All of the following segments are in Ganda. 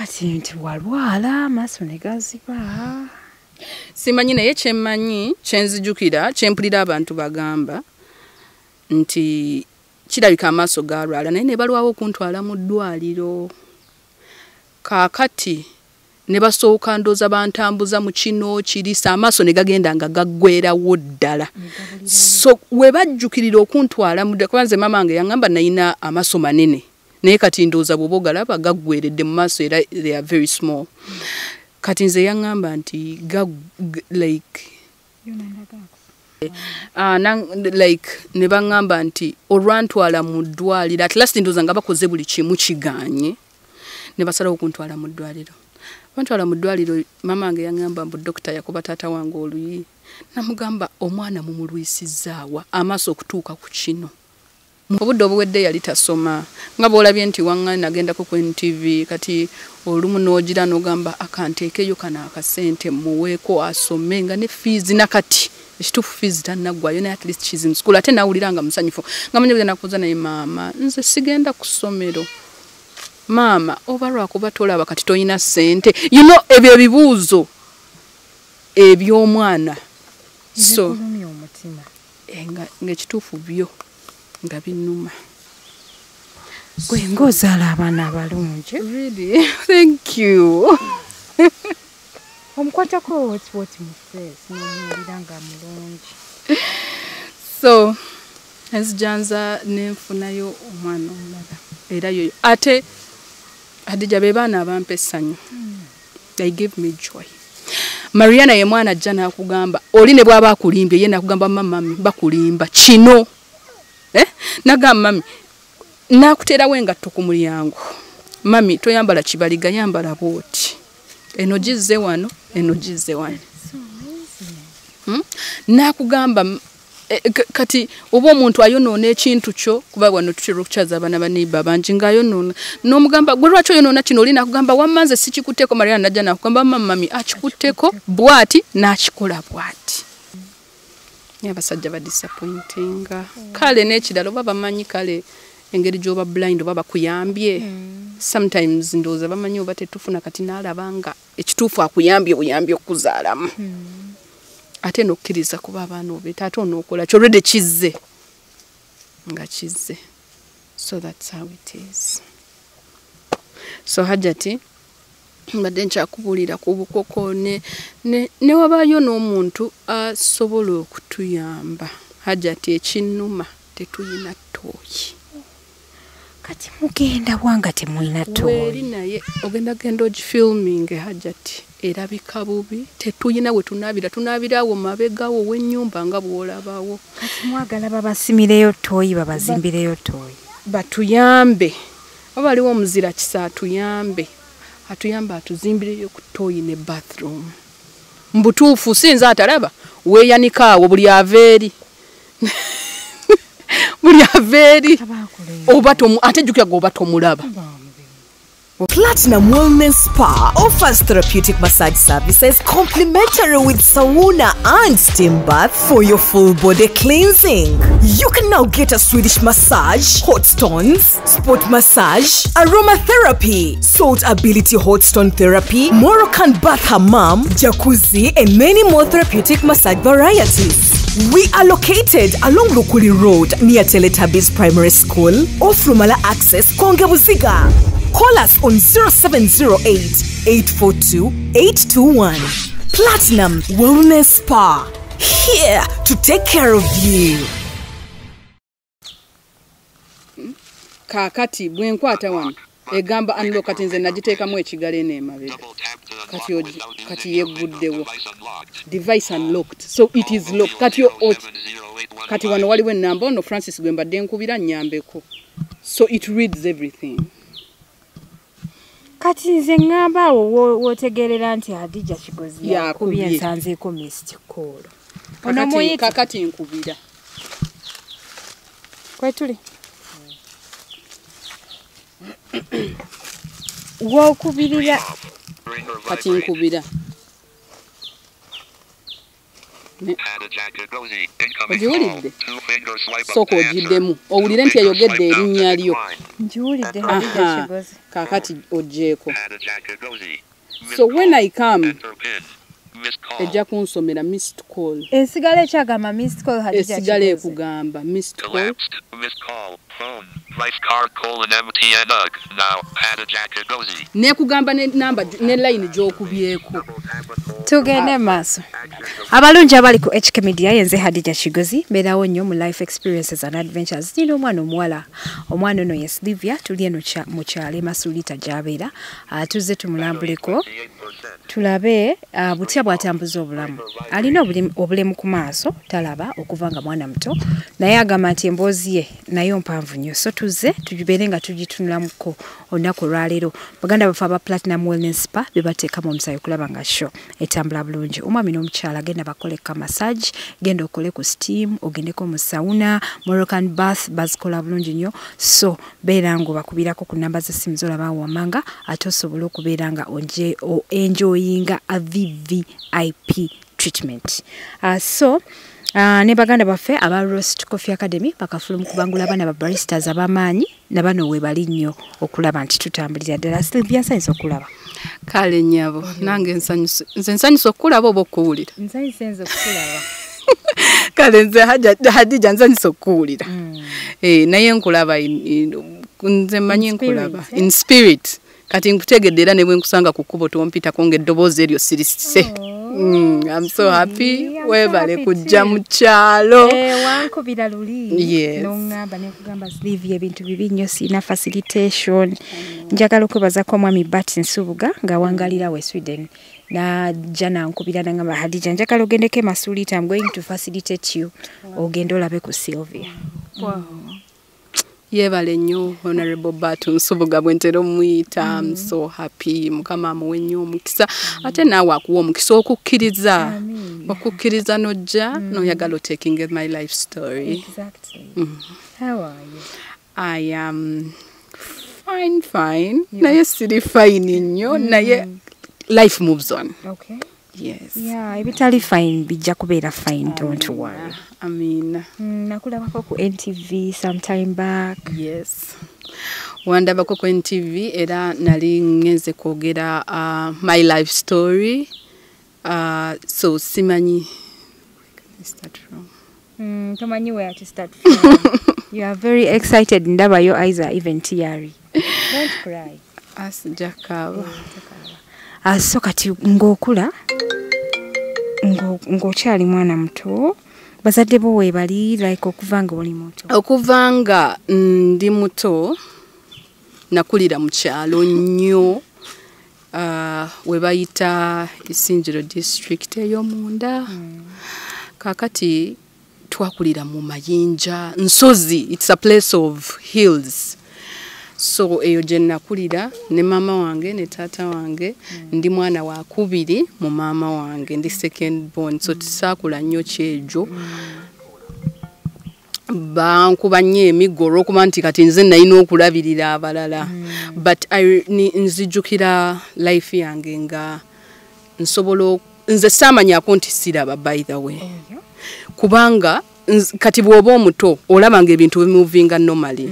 kati nti walwala amaaso ne gaziba. Simanyi naye kyemmanyi kyenzijukira kyempulira abantu bagamba nti kirabika amaaso galwala naye ne balwawo okuntwala mu ddwaliro. Kaakati ne basooka ndooza bantambuza mu kino kirisa amaaso ne gagenda nga gaggwerawo ddala. So we bajjukirira okuntwala mu kubanze mama wange yangamba nayina amaaso manene naye kati ndooza bw'oba ogalaba gaggweredde mu maaso era they are very small. Kati nze yangamba nti like ne bangamba nti olwantwala mu ddwaliro at last ndooza nga bakoze buli kimu kiganye ne basalawo okuntwala mu ddwaliro. Bantwala mu ddwaliro mama wange yangamba mbu dokita yakuba taata wange oluyi namugamba omwana mumulwisizaawa amaaso okutuuka ku kino. Obudde obuwedde yali tasoma nga bw'olabye nti waŋŋane nagendako ku NTV kati olumu n'ogira n'ogamba akanteekeyo kana akasente muweeko asome nga ne fees nakati ekituufu fees tannaggwayo naye at least she's in school ate nawulira nga musanyufu nga manye bwegenda kuza naye maama nze sigenda ku ssomero. Maama oba lwakuba tolaba kati toyina ssente you know ebyo ebibuuzo eby'omwana so ng'ekituufu byo nga binnuma. Gwe ng'ozaala abaana abalungi. Really? Thank you. Omukwatako what mu face n'omuwulira nga mulungi. So nzijanza nenfunayo omwana omulala era yoyo ate Hadija be baana abampa essanyu. They give me joy. Mariana ye mwana ajja n'akugamba oli ne bw'aba akulimbye ye n'akugamba mami bakulimba kino. Nagamba mami nakuterawo engatto ku mulyango. Mami toyambala kibaliga yambala bwoti. Eno gizze wano, eno gizze wano. Nakugamba kati oba omuntu ayonoona ekintu kyo kuba wano tutera okukyaza abaana baneiba bangi ng'ayonoona n'omugamba gwe lwaki oyonoona kino oli nakugamba wamma nze sikikutteko Mariana najja nakugamba mami akikutteko bwati n'akikola bwati. Abasajja ba disappointinga kale n'ekirala oba bamanyi kale engeri gy'oba blind oba bakuyambye sometimes ndowooza bamanyi oba tetufuna kati n'alabanga ekituufu akuyambye buyambye okuzaalamu ate n'okkiriza kuba abaana obeeta ate onookola kyolwedde kizze nga kizze. So that's how it is. So Hajati mbadde nkyakubuulira ku bukoko ne wabaayo n'omuntu asobola okutuyamba. Hajati ekinnuma tetuyina ttooyi. Kati mugenda wanga temulina ttooyi. Weeri naye ogenda ogifilming Hajati erabika bubi tetuyina we tunaabira awo mabegawo w'ennyumba nga bw'olabawo. Kati mwagala babasimireyo ttooyi babazimbireyo ttooyi. Batuyambe oba aliwo omuzira kisa atuyambe atuzimbireyo ku ttooyi ne bathroom. Mbutuufu sinza atalaba weeyanika awo buli aveeri buli aveeri oba ate jjukira oba tomulaba. Platinum Wellness Spa offers therapeutic massage services complimentary with sauna and steam bath for your full body cleansing. You can now get a Swedish massage, hot stones, sport massage, aromatherapy, salt ability hot stone therapy, Moroccan bath hammam, jacuzzi, and many more therapeutic massage varieties. We are located along Lukuli Road near Teletubbies Primary School, off Rumala Access, Kongebuziga. Call us on 0708-842-821. Platinum Wellness Spa, here to take care of you. Kakati bwenkwata wano egamba anlo kati nze nagiteekamu ekigale n'emabega kati yegguddewo device unlocked so it is locked kati wano waliwo ennamba ono Francis gwe mbadde nkubira nnyambeko so it reads everything. Kati nze ngamba awo wotegerera nti Hadija Kigozi yakubye nsanzeeko missed call. Kakati nkubira. Kwetuli. Wokubirira kati nkubira. ogiwulidde sooka ogiddemu owulire nti eyogedde erinnya lyo njiwulidde kaakati oggyeko so when I come ejja kunsomera missed call esigala ekyagamba missed call Hadija esigala ekugamba missed call nekugamba nenamba ne line gy'okubyeko tugende maaso abalungi abali ku HK Media yenze Hadija Kigozi mbeerawo nnyo mu life experiences and adventures nina omwana omuwala omwana ono ye Sylvia tuli eno mu kyalo Masulita gy'abeera tuzze tumulambuleko tulabe butya bw'atambuza obulamu alina obulemu ku maaso talaba okuva nga mwana muto naye agamba nti emboozi ye nayo mpanvu nnyo so tuzze tugibeere nga tugitunulamuko olunaku olwaleero baganda baffe aba Platinum Wellness Spa be bateeka mu omusayi okulaba nga sho etambula bulungi omwami n'omukyala genda bakoleka massage genda okole ku steam ogendeko mu sauna Moroccan bath bazikola bulungi nnyo so beera nga bakubirako ku namba z'essimu z'olaba wamanga ate osobola okubeera nga enjoyinga a VVIP treatment so ne baganda baffe aba Roast Coffee Academy bakafulu mu kubangula abaana ba baristas ab'amaanyi na bano we bali nnyo okulaba nti tutambulira ddala Sylvia nsanyusa okulaba kale nnyabo nange nsanyusa okulaba oba okuwulira nsanyusa okulaba kale nze Hadija nsanyusa okuwulira naye nkulaba nze mmanyi nkulaba in spirit kati nkutegedde era ne bwe nkusanga ku kkubo tompitako ng'eddoboozi eryo sirise I'm so happy webale kujja mu kyalo wankubira luli n'oŋŋamba ne kugamba Slvia ebintu bibi nnyo sina facilitation njagala okwebazako omwami Bat Nsubuga ng'awangalira we Sweden najja nankubira nangamba Hadija njagala ogendeko Masulita I'm going to facilitate you ogende olabe ku Sylvia yebale nnyo Honorable Bat Nsubuga bwentera omuyita I'm so happy Mukama amuwe nnyo omukisa ate naawe akuwa omukisa okukkiriza nojja noyagala otaking my life story. Exactly. How are you? I am fine. Naye siri fine nnyo naye life moves on. Okay. Yes. Yeah, ebitali fine bijja kubeera fine, don't worry. I mean, nakulabako ku NTV sometime back. Yes. Wandabako ku NTV era nali ngenze kwogera my life story. So simanyi start from. Tomanyi where to start from. You are very excited. Ndaba your eyes are even teary. Don't cry. Asjakaba. So kati ng'okula ng'okyali mwana muto bazadde bo weebali like okuvanga oli muto okuvanga ndi muto nakulira mu kyalo nnyo we bayita Isinjiro district ey'omunda kakati twakulira mu mayinja nsozi it's a place of hills so eyo gye nakulira ne mama wange ne taata wange ndi mwana wa kubiri mu mama wange ndi second born so tisaakula nnyo kyejo bankuba nnyo emigoro kuba nti kati nze nalina okulabirira abalala but nzijjukira life yange nga nsobola nze saamanyako nti siraba by the way kubanga kati bw'oba omuto olabanga ebintu bimuvinga normally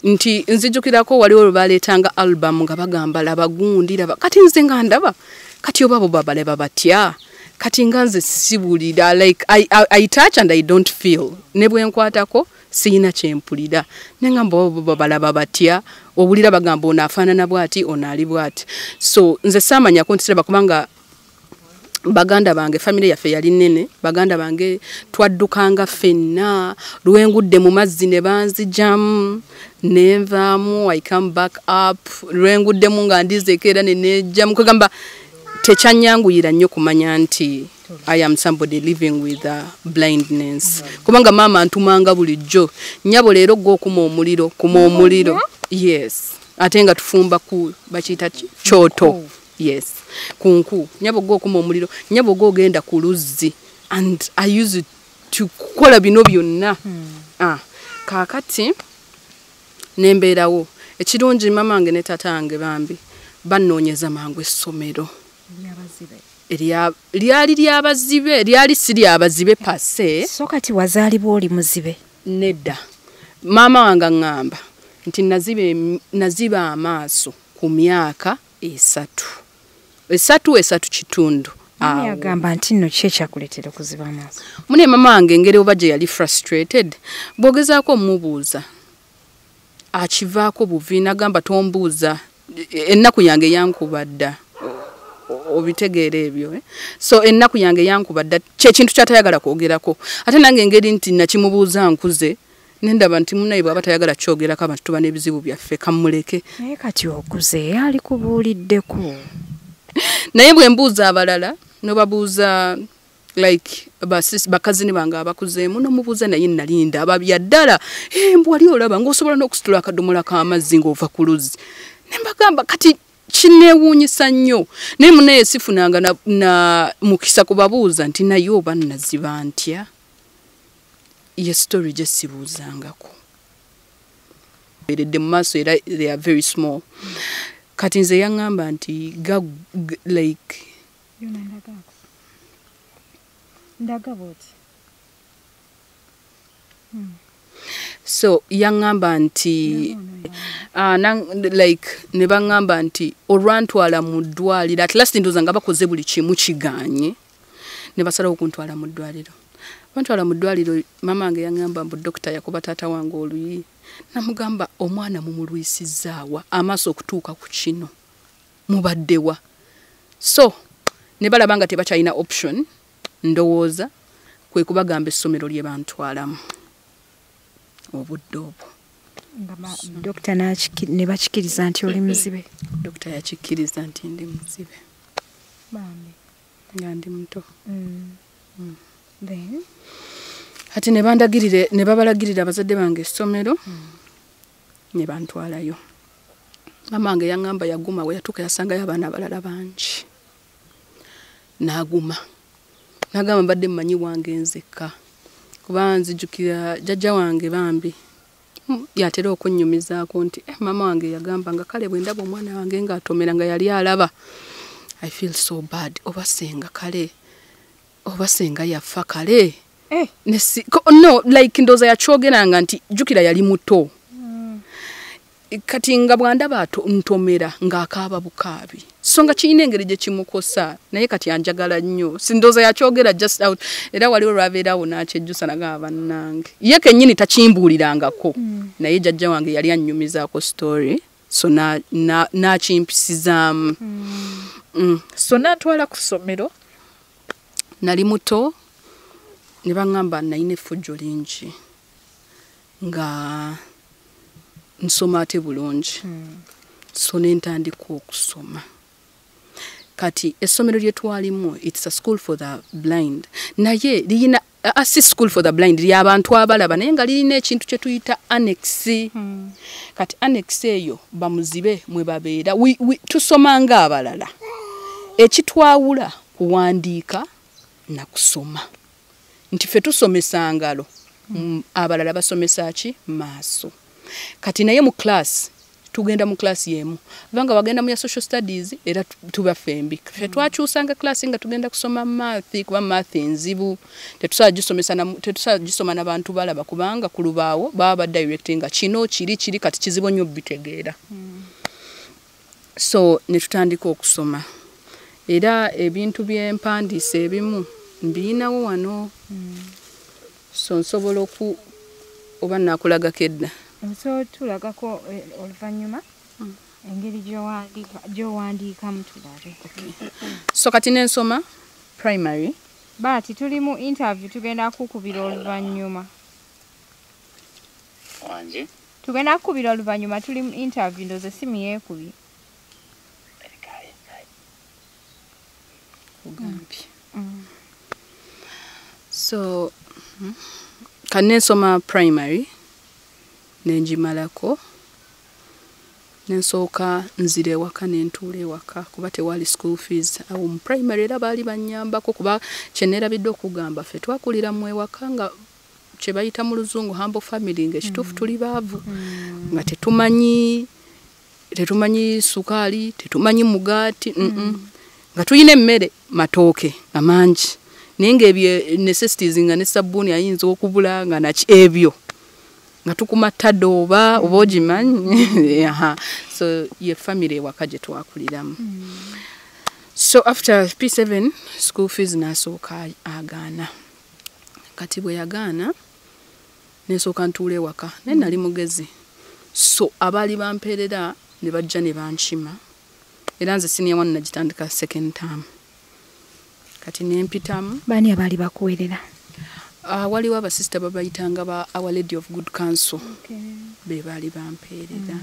nti nzijjukirako waliwo lwebaleetanga album nga bagamba laba gundi laba kati nze nga ndaba kati oba bo babaleba batya kati nga nze sibulira like I touch and I don't feel ne bwe nkwatako siyina kyempulira nengamba bo babalaba batya obulira bagamba ono afaanana bwati ono ali bwati so nze saamanyako nti siraba kubanga baganda bange family yaffe yali nene baganda bange twaddukanga ffenna lwengudde mu mazzi ne banzijamu nenvaamu I come back up lwenguddemu nga ndizeekera nenejjamu kugamba tekyanyanguyira nnyo kumanya nti I am somebody living with blindness kubanga mama antumanga bulijjo nnyabo leero gw'okuma omuliro yes ate nga tufumba ku bakiyita kyoto yes kunku nyabo gw'okuma omuliro nyabo gw'ogenda ku luzzi and I used to kukola bino byonna kaakati nembeerawo ekirungi mama wange ne taata wange bambi bannoonyeza mangu essomero lyali lyabazibe lyali siri abazibe pase so kati wazaalibwa oli muzibe nedda maama wange ngamba nti naziba amaaso ku myaka 3 kitundu agamba nti nno ki ekyakuleetera okuziba amaaso mune maama wange engeri oba gye yali frustrated bw'ogezaako omubuuza akivaako buvi nagamba tombuuza ennaku yange yankubadda obitegeera ebyo so ennaku yange yankubadda kyekintu kyatayagala kwogerako ate nange engeri nti nakimubuuza nkuze nendaba nti munaye bw'aba tayagala kyogerako abantu tuba n'ebizibu byaffe kamuleke naye kati okuze ali kubuuliddeko naye bwe mbuuza abalala nobabuuza like bakazini bange abakuzeemu nomubuuza naye nalinda ababya ddala mbw wali olaba ng'osobola n'okusitula akadomola k'amazzi ng'ova ku luzzi nembagamba kati kineewuunyisa nnyo naye munaye sifunanga na mukisa kubabuuza nti naye oba naziba ntya ye story gye sibuuzangako eredde mu maaso era they are very small kati nze yaŋŋamba nti like so yaŋŋamba nti like ne baŋŋamba nti olwantwala mu ddwaliro at last ndooza nga bakoze buli kimu kiganye ne basalawo okuntwala mu ddwaliro bantwala mu ddwaliro maama wange yaŋŋamba mbu dokita yakuba taata wange oluyi namugamba omwana mumulwisizaawa amaaso okutuuka ku kino mubaddewa so ne balaba nga tebakyalina option ndowooza kwe kubagamba essomero lye bantwalamu obudde obwo dokita ne bakikiriza nti oli muzibe dokita yakikkiriza nti ndi muzibe nga ndi muto ati ne babalagirira abazadde bange essomero ne bantwalayo maama wange yaŋŋamba yaguma we yatuuka yasangayo abaana abalala bangi n'aguma n'agamba mbadde mmanyi wange nzekka kuba nzijukira jjajja wange bambi yatera okunnyumizaako nti maama wange yagamba nga kale bwe ndaba omwana wange ng'atomera nga yali alaba I feel so bad oba senga yafa kale no like ndooza yakyogeranga nti jjukira yali muto kati nga bwandaba ntomera ng'akaaba bukaabi so nga kirina engeri gye kimukosa naye kati anjagala nnyo sindooza yakyogera just out era waliwo lwabeerawo n'akyejjusa nagamba bannange ye kennyini takimbuulirangako naye jjajja wange yali annyumizaako story so n'akimpisizaamu so n'atwala ku ssomero nali muto ne baŋŋamba nalina effujjo lingi nga nsoma ate bulungi so ne ntandika okusoma kati essomero lye twalimu it's a school for the blind naye liyina si school for the blind ly'abantu abalaba naye nga lirina ekintu kye tuyita annex kati annex eyo bamuzibe mwe babeera tusoma ng'abalala ekitwawula kuwandiika na kusoma nti ffe tusomesa ngalo abalala basomesa ki maaso kati naye mu class tugenda mu class yemu vanga wagenda mu ya social studies era tuba fembi ffe twakyusanga class nga tugenda kusoma math kuba math nzibu tetusala gisoma n'abantu balaba kubanga ku lubaawo baba directinga kino kiri kati kizibu nnyo bitegeera so ne tutandika okusoma era ebintu by'empandiisa ebimu mbinawo wano so nsobola oba nakulagako edda so tulagako oluvannyuma engeri gy'owandiikamu tulabe so kati nensoma primary bati tuli mu interview tugenda kukubira oluvannyuma wanje tugenda kukubira oluvannyuma tuli mu interview ndoze simu yeekubye ugambye so kanensoma primary nenjimalako nensooka nzira ewaka nentuula ewaka kuba tewali school fees awo mu primary era baali bannyambako kuba kyenerabidde okugamba ffe twakulira mu ewaka nga kye bayita mu luzungu humble family ng'ekituufu tuli baavu nga tetumanyi sukaali tetumanyi mugaati nga nga tuyina emmere matooke amangi naye ng'ebyo necessities nga ne sabbuuni ayinza okubula nga naki ebyo nga tukumatta dooba oba ogimanyi so ye family ewaka gye twakuliramu so after P7 school fees nasooka agaana kati bwe yagaana nesooka ntuula ewaka naye nali mugezi so abaali bampeerera ne bajja ne bankima era nze senior 1 nagitandika second term kati nempitamu baani abaali bakuweerera waliwo abasista babayitanga ba Our Lady of Good Counsel be baali bampeerera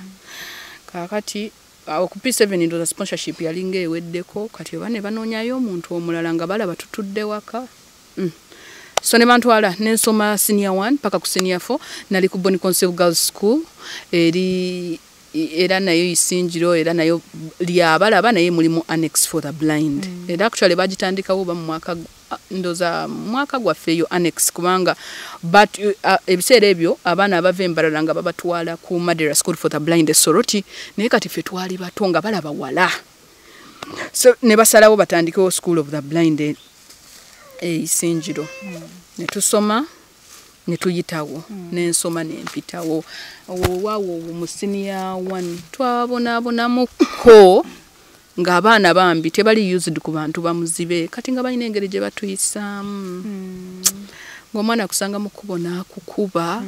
kakati ku P7 ndoza sponsorship yalinga eweddeko kati oba ne banoonyayo omuntu omulala nga balaba tutudde waka so ne bantwala nensoma senior 1 paka ku senior 4 nali ku Boni Council Girls School era nayo isinjiro era nayo lyabalaba naye mulimu annex for the blind era actually bagitandikawo ba mwaka ndoza mwaka gwafeeyo annex kubanga but ebiseera ebyo abaana abava embalala nga babatwala ku Madera School for the Blind Soroti naye kati ffe twali bato nga balaba wala so ne basalawo batandikewo School of the Blind isinjiro ne tusoma ne tuyitawo nensoma nempitawo waawo mu senior 1 twabonabonamuko ng'abaana bambi tebali used ku bantu ba Muzibe kati nga balina engeri gye batuyisaamu ng'omwana kusanga mu kkubo n'akukuba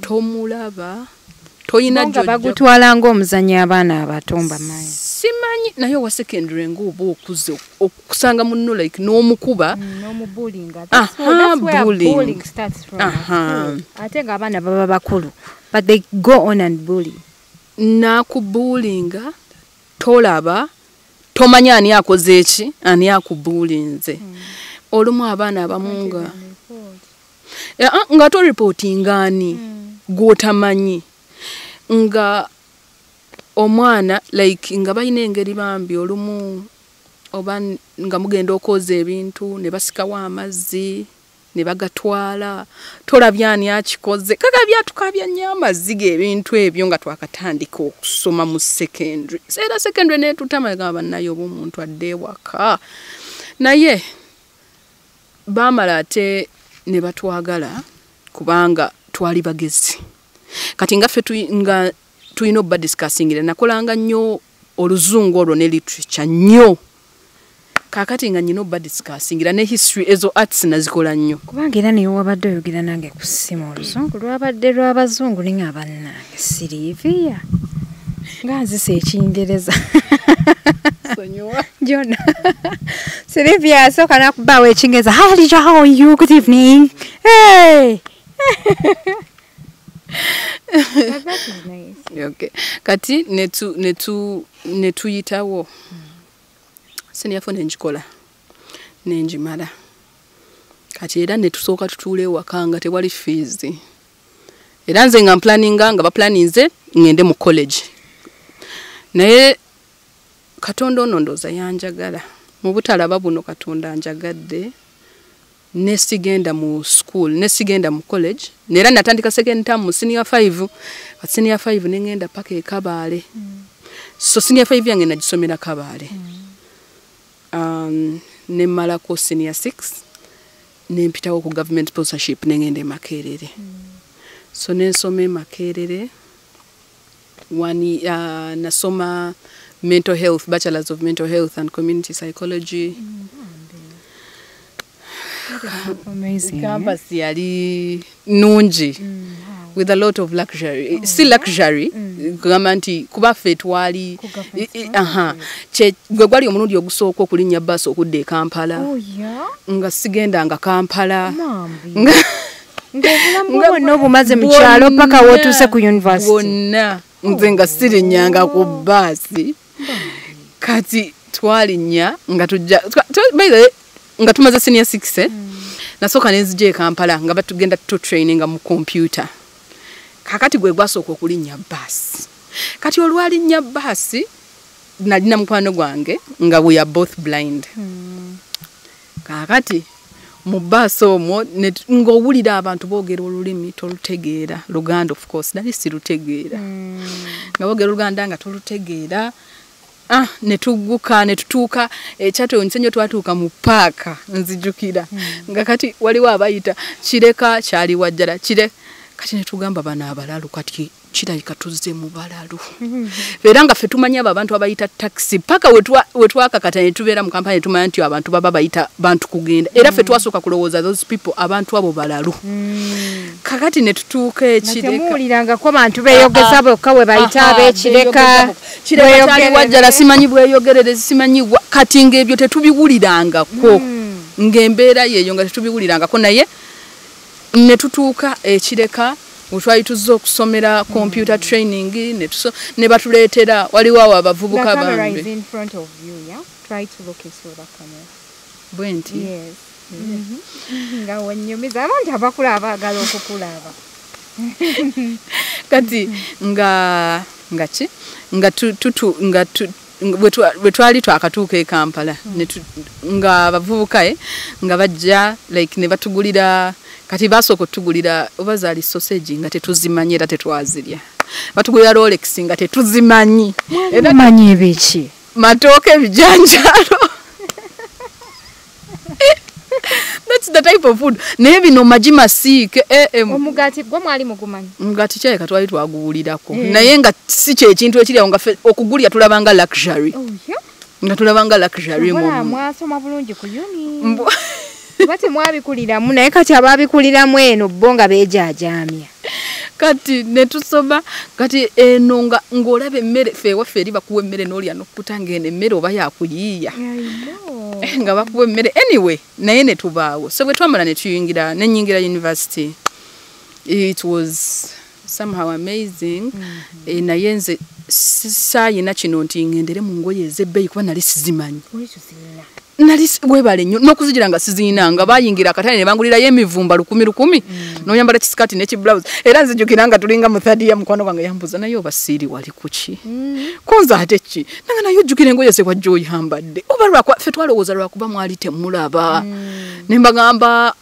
tomulaba toyina jjo bagutwala ng'omuzannyo abaana abatomba mayi simanyi naye wa secondary ng'oba okuze okusanga munno like n'omukuba n'omubullyinga that's where bullying starts from ate ng'abaana baba bakulu but they go on and bully n'akubullyinga tolaba tomanya ani akoze eki ani akubulinze olumu abaana abamunga nga to reporting ani gwotamanyi nga omwana like nga bayina engeri bambi olumu oba nga mugenda okoza ebintu ne basikawo amazzi ne bagatwala tolabyani akikoze kagabyatukabya nnyo amazzi g'ebintu ebyo nga twakatandika okusoma mu secondary era secondary ne tutamaga bannayo omuntu adde waka naye bamala ate ne batwagala kubanga twali bagezi kati nga ffe nga tulina obba discussingira nakolanga nnyo oluzungu olwo ne literature nnyo kakati nga nyina obba discussingira ne history ezo arts nazikola nnyo kubanga era niyo wabadde oyogera nange ku ssimu oluzungu lwabadde lw'abazungu ninga bannange Sylvia nga nzisa ekingereza Jona Sylvia soka nakubaawo ekingereza how are you good evening hey that is nice. Okay. Kati netuyitawo senior phone njikola nenjimala kati era netusooka tutuule wakanga tewali fees era nze nga planninga nga baplaninze ngende mu college naye Katonda ono ndooza yanjagala mu butalaba buno Katonda anjagadde nesigenda mu school nesigenda mu college nera natandika second term mu senior 5 at senior 5 nengenda paka Ekaabya so senior 5 yange nagisomera Kabaale ne mala ko senior 6 nempitawo ku government sponsorship nengende Makerere so nensome Makerere wani nasoma mental health bachelors of mental health and community psychology amazing campus yali nungi with a lot of luxury still luxury gamanti kuba fe twali gwe gwali omulundi ogusooka okulinnya bus okudde e Kampala nga sigenda nga Kampala nga n'obumaze mu kyalo paka wotuuse ku university wonna nze nga sirinnyanga ku basi kati twalinnya nga tujja by the way nga tumaze senior 6 nasooka nenzije e Kampala nga batugenda to training mu computer kakati gwe gwasooka okulinnya basi kati olwalinnya basi nalina mukwano gwange nga we are both blind kakati mu basi omwo ng'owulira abantu boogera olulimi tolutegeera Luganda of course nali sirutegeera nga boogera Luganda nga tolutegeera netuguka netutuuka ekyato nsenyo twatuuka mu paaka nzijukira nga kati waliwo abayita kireka kyali wajjala kire kati netugamba bana abalalu kati kirayika tuzze mu balalu era nga ffe tumanya abo abantu abayita taxi paka wetwakakata ne tubeera mu kampani tumanya nti abantu baba bayita bantu kugenda era ffe twasooka kulowooza those people abantu abo balalu kakati netutuuka ekirekatemuwulirangako bantu beeyogeza bokka bwe bayita ab'ekireka kyali wajjala simanyi bweyogerere simanyi kati ng'ebyo tetubiwulirangako ng'embeera yeeyo nga tetubiwulirangako naye netutuuka ekireka twali tuzze okusomera computer training ne batuleetera waliwo awo abavubuka bambe bwenti nga wanyumiza abantu abakulaba agala okukulaba kati nga bwe twali twakatuuka e Kampala nga abavubuka nga bajja like ne batugulira kati basooka otugulira oba zaali sausage nga tetuzimanyi era tetwazirya batugulira Rolex nga tetuzimanyi era manyi ebiki matooke ebijanjalo that's the type of food naye bino maji masiike omugati gwe mwali mugumanyi omugati kyeka twali twaguwulirako naye nga si kyekintu ekiriawo nga okugulya tulabanga luxury nga tulabanga luxury mwasoma bulungi ku uni bate mwabikuliramu naye kati ababikuliramu eno bo nga beejajaamya kati netusoma kati eno ng'olaba emmere ffe ewaffe eri bakuwa emmere n'olya n'okkuta ng'eno emmere oba yakuyiiya nga bakuwa emmere anyway naye ne tubaawo so bwe twamala ne tuyingira nenyingira university it was somehow amazing naye nze saayina kino nti ngendere mu ngoye ez'ebbeeyi kuba nali sizimanyi nali webale nnyo n'okuzijira nga siziinanga bayingira akatale ne bangulirayo emivumba 1,000 n'oyambala kisikati n'ekiblouse era nzijukira nga tulinga mu third year mukwano gwange yambuza naye oba siiri wali kuki konza ate ki nanga naye ojjukira engoye ze wajja oyambadde oba lwakwa ffe twalowooza lwakuba mwali temulaba ne mbagamba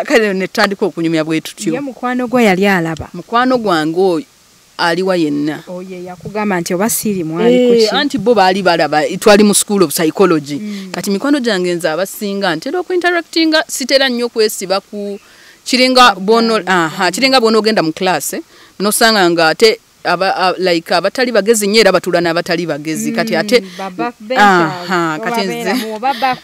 kale ne tutandika okunyumya bwe tutyo ye mukwano gwe yali alaba mukwano gwange oyo aliwa yenna oye yakugamba nti oba siri mwali kuki anti bo baali balaba twali mu school of psychology kati mikwano gyange nze abasinga ntera okuinteractinga sitera nnyo kwesiba ku kiringa bono kiringa bono ogenda mu class nosanga nga ate like abatali bagezi nnyo era batula n'abatali bagezi kati ate kati nze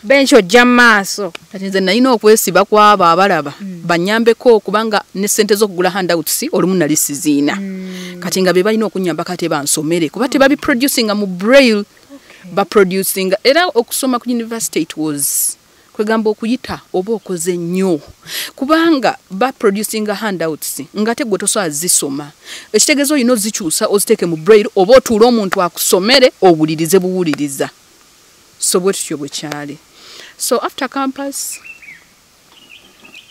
bench ojja maaso kati nze nalina okwesiba kwabo abalaba banyambeko kubanga ne ssente z'okugula handouts olumu nali siziina kati nga be balina okunyamba kati bansomere kuba tebabiproducinga mu braille baproducinga era okusoma ku university it was kwegamba okuyita oba okoze nnyo kubanga baproducinga handouts nga tegwe tosobola zisoma ekitegezo olina ozikyusa oziteeke mu braille oba otuula omuntu akusomere owulirize buwuliriza so bwe tutyo bwe kyali so after campus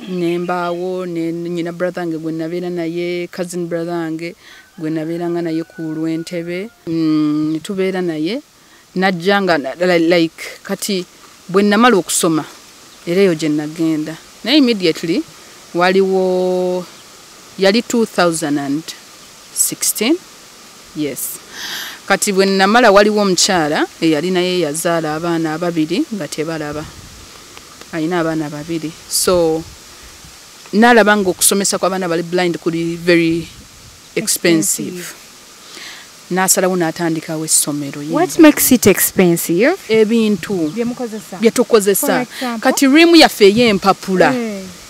nembaawo nyina brother ange gwe nabeera naye cousin brother ange gwe nabeeranga naye ku Lwentebe netubeera naye najja nga like kati bwe namala okusoma era eyo gye nagenda naye immediately waliwo yali 2016 yes kati bwe namala waliwo omukyala eyali naye yazaala abaana ababiri nga tebalaba alina abaana babiri so nalaba nga okusomesa kw'abaana bali blind kuli very expensive. Nasalawo n'atandikawo essomero. What makes it expensive? Ebintu byetukozesa kati rimu yaffe ey'empapula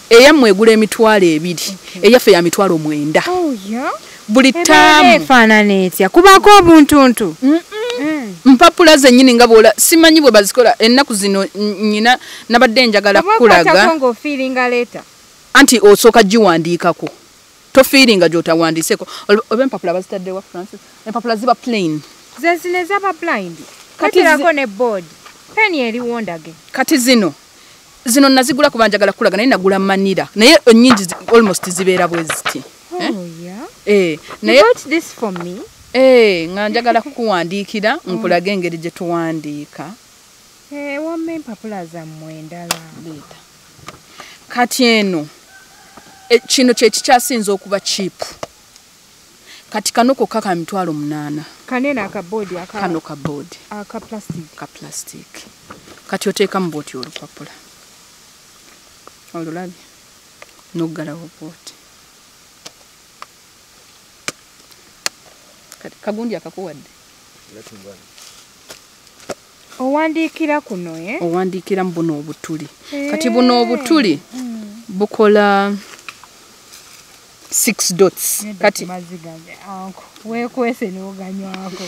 eyammwe egula emitwalo 2 eyaffe ya mitwalo 9. Oh yeah. Buli taamu efaanana etya kubako obuntuntu mpapula zennyini nga bwola simanyi bwe bazikola ennaku zino nnyina nabadde njagala kulaga anti osooka giwandiikako tofiiringa gy'otawandiiseko oba empapula bazitadde wa Francis empapula ziba plain zezine zaba blind katirako ne board peni eriwondage kati zino nazigula kuba njagala kulaga naye nagula manira naye ennyingi almost zibeera bwe ziti naye you got this for me nga njagala kukuwandiikira nkulaga engeri gye tuwandiika wamma empapula zammwe endala kati eno kino kye kikyasinza okuba cheap kati kano kokka ka mitwalo 8 kanene akabodi kano ka board aka plastic kati oteeka mu booti olupapula olulabi n'oggalawo booti kati kagundi akakuwadde owandiikira kuno owandiikira mu buno obutuli kati buno obutuli bukola 6 dots kati maziganje anko wekwese n'oganywako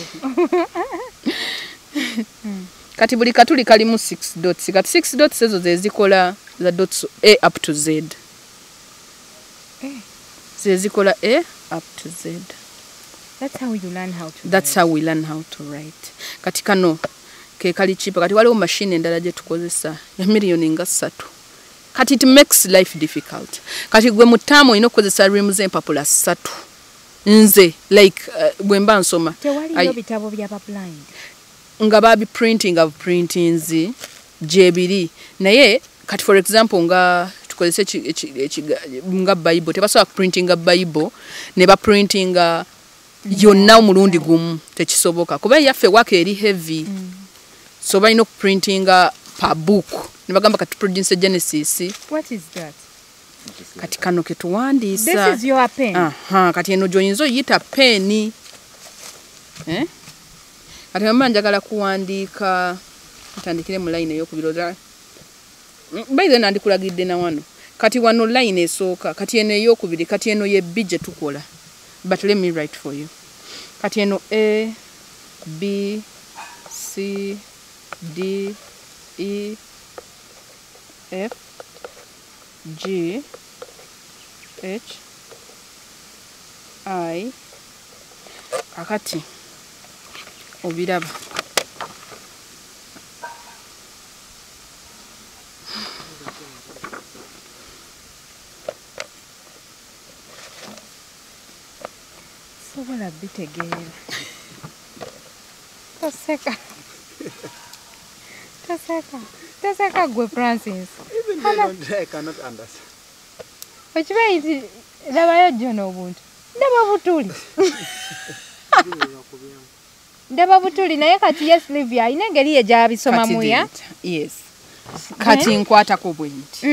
kati buli katuli kalimu 6 dots kati 6 dots ezo zezikola za dots A up to Z zezikola A up to Z. That's how you learn how to That's write. how we learn how to write. Kati kano ke kali chipa kati waliwo machine endala gye tukozesa ya miliyoni nga 3 kati it makes life difficult kati gwe mutamo olina okukozesa rims empapula 3 nze like bwe mba nsoma tewaliyo bitabo by'aba blind nga babi printing of printings jebiri naye kati for example nga tukozese nga Bible tebasobola printing a Bible ne ba printing yonna omulundi gumu tekisoboka kuba yaffe waka eri heavy so balina okuprinting per book ne bagamba kati produce Genesis. What is that? Kati kano ketuwandiisa. This is your pen. Aha, kati eno joyinzo yita peni. Kati mama njagala kuwandiika atandikire mu line ey'okubiroza. By then andikulagidde na wano. Kati wano line esooka, kati eno ey'okubiri, kati eno ye B gye tukola. But let me write for you. Kati eno A, B, C, D, E, F, G, H, I, kakati obiraba sobola bitegeera toseka toseka gwe Francis even I cannot understand. Okimanyi nti labayo jjono obuntu ndaba butuli naye kati ye Sylvia alina engeri ye gy'abisomamu ya yes kati nkwatako bwe nti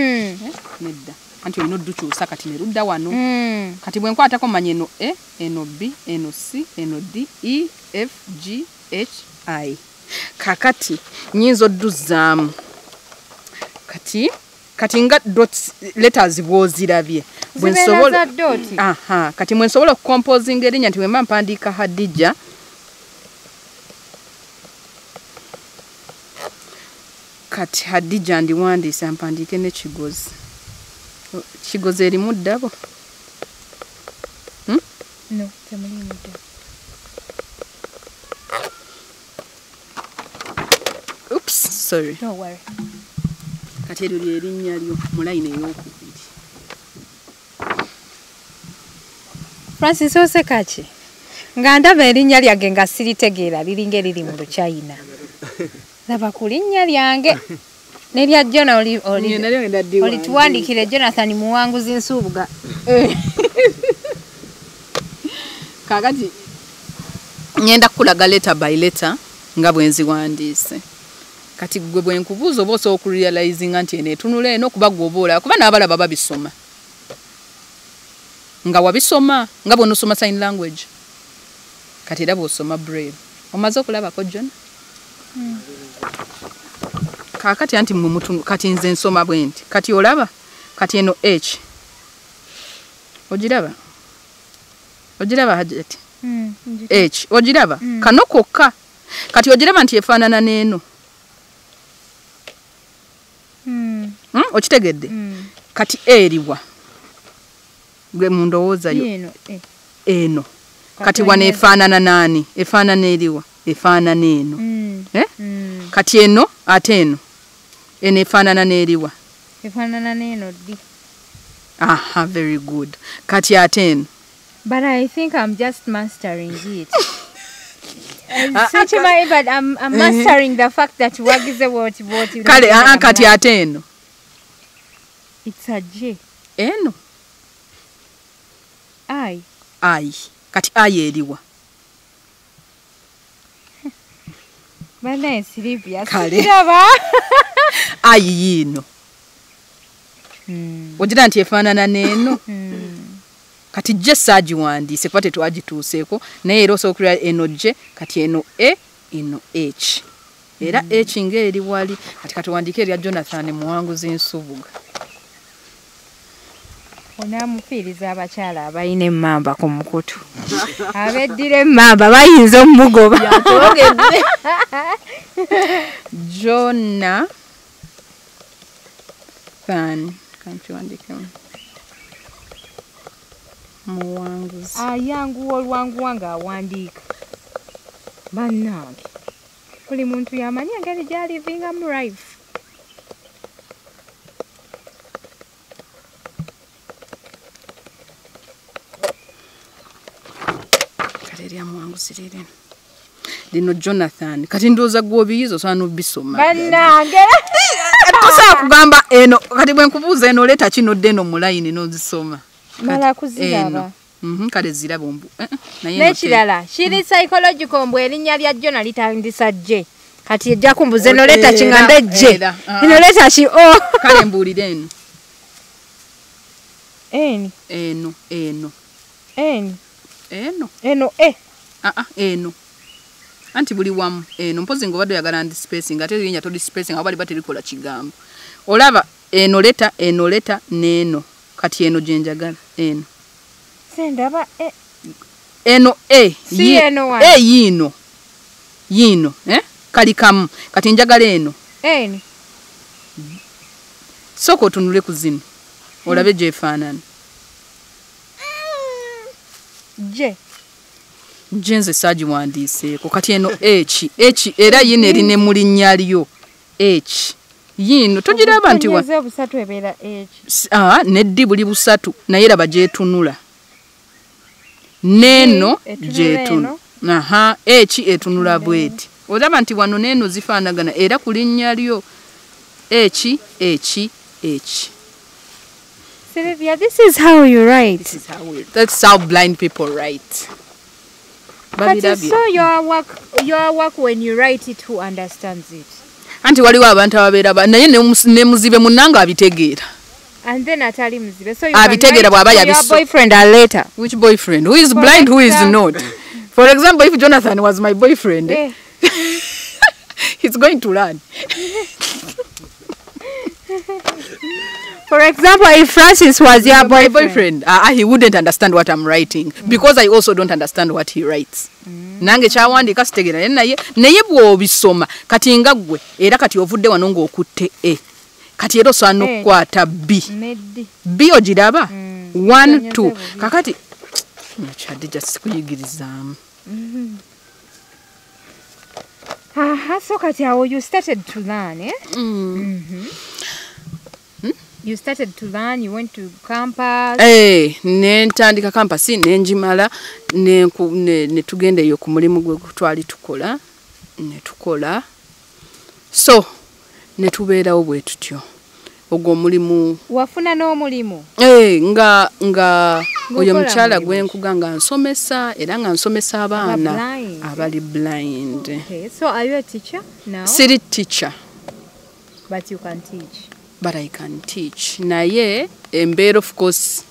nedda anti olina oddukyusa kati ne ludda wano kati bwe nkwatako manya eno A eno B eno C eno D E F G H I kakati nyinza odduzaamu kati nga dots letters bw'ozirabye bwe nsobola kati mwe nsobola okukompozinga erinnya nti wemba mpandiika Hadija kati Hadija ndiwandiisa mpandiike ne Kigozi erimu ddabo no temulimu ddabo oops sorry don't worry kati eryo lyerinnya lyo mu line ey'okubiri Francis oseka ki nga ndaba erinnya lyange nga siritegeera liringa eriri mu Luchina laba ku linnya lyange nerya Jona olituwandikire Jonathan Muwanguzi Nsubuga kakati ngenda kulaga letter by letter nga bwe nziwandiise kati gwe bwe nkubuuza oba osobola okurealizing nti eno etunula eno kuba gwobola kuba n'abalaba babisoma nga wabisoma nga bw'onosoma sign language kati era bw'osoma braille omaze okulabako John kakati anti mwe mutundu kati nze nsoma bwe nti kati olaba kati eno H ogiraba hajati H ogiraba kano kokka kati ogiraba nti efaanana n'eno okitegedde kati eriwa gwe mundowooza yo eno kati wana efaanana nani efaanana eriwa efaanana eno kati eno ate eno efaanana n'eriwa efaanana n'eno ddi aha very good kati ate eno but I think I'm just mastering it but I'm mastering the fact that wagize what kale kati ate eno it's a J eno I kati aya eriwa Baana Sylvia Kale. siraba ayi yino ogira nti efaanana n'eno kati je saagiwandiise kuba tetwagituuseeko naye era osobola okulira eno gye kati eno eno h era h ng'eri wali kati katuwandiike erya Jonathan Muwanguzi Nsubuga onaamufiiriza abakyala abalina emmamba ku mukutu abeddira emmamba bayinza omugoba yatwogedde Jonathan kankiwandikemu Muwanguzi ayanguwa olwanguwa ng'awandiika bannange buli muntu yamanya engeri gy'alivingamu life kale erya Muwanguzi lino Jonathan kati ndowooza gw'obiyiza osobola n'obisoma bannange tosobola kugamba eno kati bwe nkubuuza eno leeta kino dde eno mu layini n'ozisoma mala kuziraba kale ziraba ombu n'ekirala kiri psychological mbwe erinnya lya Jona litandisa gye kati ejja kumbuza eno leeta kingande gye eno leeta ki kale mbuulira eno eni eno eni eno eno eno anti buli wamu eno mpozi ng'obadde oyagala ndi spacing ate erinnya toli spacing aho bali baterikola kigambo olaba eno leta n'eno kati eno gye njagala eno sendaba eno si eno yino kali kamu kati njagala eno eni sooka otunule ku zino olabe gyefaanana gye nze saagiwandiiseeko kati eno h era yino erine mu linnya lyo h yino togiraba nti busatu ebeera neddi buli busatu naye raba gyetunula n'eno gyetunula h etunula bweti olaba nti wano n'eno zifaanagana era ku linnya lyo h Sylvia, this is how you write. That's how blind people write. But so your work when you write it, who understands it? Anti waliwo abantu ababeera naye ne Muzibe munnanga abitegeera. And then atali Muzibe. So you abitegeera bw'aba your boyfriend a letter. Which boyfriend? Who is blind, who is not? For example, if Jonathan was my boyfriend, he's going to learn. For example, if Francis was your boyfriend, he wouldn't understand what I'm writing because I also don't understand what he writes. Nange kyawandika sitegera naye bw'obisoma kati nga ggwe era kati ovudde wano ng'okutte kati era osobola n'okukwata b ogiraba 1 2 kakati kyadija sikuyigirizaamu so kati awo you started to learn You started to learn, you went to campus. Nentandika campus nenjimala ne tugende yo ku mulimu gwe twali tukola ne tukola so ne tubeerawo bwe tutyo ogwo mulimu wafuna n'omulimu nga oyo mukyala gwe nkuganga nsomesa era nga nsomesa abaana abali blind. Okay, so are you a teacher now? Siri teacher. But you can teach. But I can teach. Naye embeera of course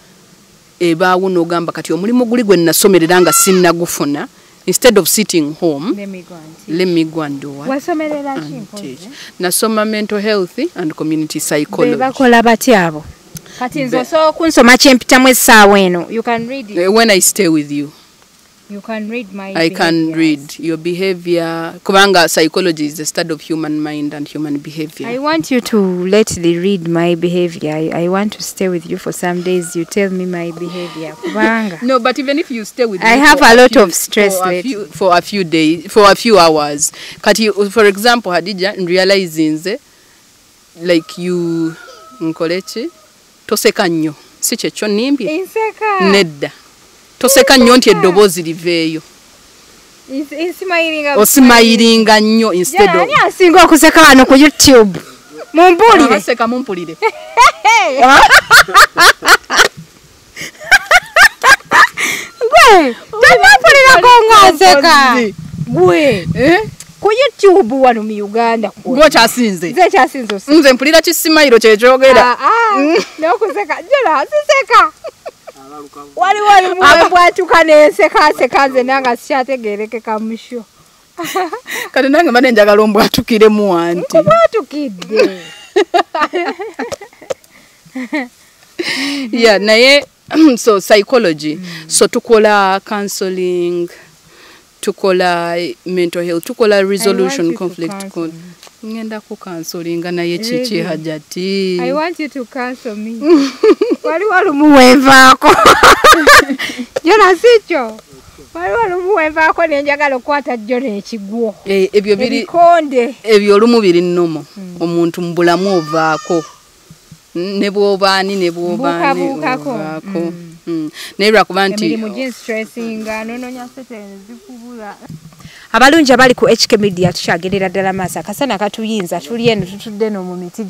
ebaawo n'ogamba kati omulimu guli gwe nasomerera nga sinnagufuna instead of sitting home let me go and do what? Wasomerera ki? Nasoma mental health and community psychology. Bakola batya abo? Kati nzo so kunsoma kyempitamu essaawa eno. You can read it. When I stay with you. You can read my I can read your behavior. Kubanga psychology is the study of human mind and human behavior. I want you to let me read my behavior. I want to stay with you for some days. You tell me my behavior. Kubanga. No, but even if you stay with me, I have a lot of stress for a few days, for a few hours. Kati, for example, Hadija, realizing like you nkolechi toseka nnyo. Si kyekyo nimbye. Inseka. Nedda. Toseka nnyo nti eddoboozi liveeyo. Osimayiringa nnyo instead of. Ani asinga okuseka wano ku YouTube? Mumpulire. Abaseka mumpulire. Gwe gwe tanapulira kongaseka gwe ku YouTube wano mu Uganda gwe kyasinze nze kyasinze nze mpulira kisimayiro kyejogera n'okuseka jera siseka wali bwatuka n'enseka seka nze nanga sikyategeerekeka musho kati nange mbadde njagala ombwatukiremu wanti bwatukidde yeah naye so psychology so tukola counseling tukola mental health tukola resolution conflict ngenda ku counseling naye chichi hajati I want you to counsel me wali muwevaako jona sicho wali muwevaako nenjagala okwata jjo n'ekigwo ebyo biri konde ebyo olumu biri nnomo omuntu mbulamu ovaako ne bw'obaani ovaako naye lwakuba nti abalungi abali ku HK Media tukyagerera ddala maaso akasana katuyinza tuli eno tutudde no mu miti